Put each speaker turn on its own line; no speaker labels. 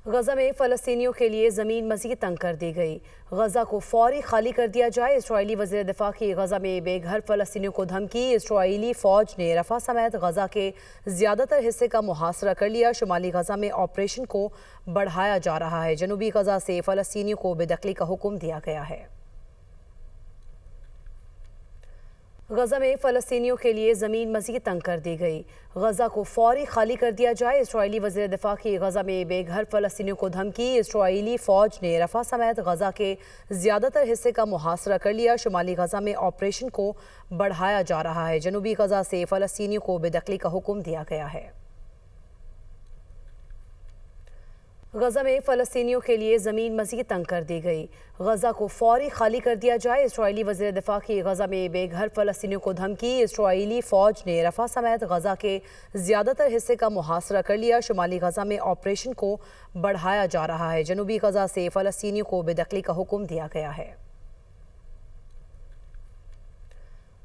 غزہ میں فلسطینیوں کے لیے زمین مزید تنگ کر دی گئی۔ غزہ کو فوری خالی کر دیا جائے۔ اسرائیلی وزیر دفاع کی غزہ میں بے گھر فلسطینیوں کو دھمکی۔ اسرائیلی فوج نے رفح سمیت غزہ کے زیادہ تر حصے کا محاصرہ کر لیا۔ شمالی غزہ میں آپریشن کو بڑھایا جا رہا ہے۔ جنوبی غزہ سے فلسطینیوں کو بے دخلی کا حکم دیا گیا ہے۔ غزہ میں فلسطینیوں کے لیے زمین مزید تنگ کر دی گئی۔ غزہ کو فوری خالی کر دیا جائے۔ اسرائیلی وزیر دفاع کی غزہ میں بے گھر فلسطینیوں کو دھمکی۔ اسرائیلی فوج نے رفح سمیت غزہ کے زیادہ تر حصے کا محاصرہ کر لیا۔ شمالی غزہ میں آپریشن کو بڑھایا جا رہا ہے۔ جنوبی غزہ سے فلسطینیوں کو بے دخلی کا حکم دیا گیا ہے۔ غزہ میں فلسطینیوں کے لیے زمین مزید تنگ کر دی گئی۔ غزہ کو فوری خالی کر دیا جائے۔ اسرائیلی وزیر دفاع کی غزہ میں بے گھر فلسطینیوں کو دھمکی۔ اسرائیلی فوج نے رفح سمیت غزہ کے زیادہ تر حصے کا محاصرہ کر لیا۔ شمالی غزہ میں آپریشن کو بڑھایا جا رہا ہے۔ جنوبی غزہ سے فلسطینیوں کو بے دخلی کا حکم دیا گیا ہے۔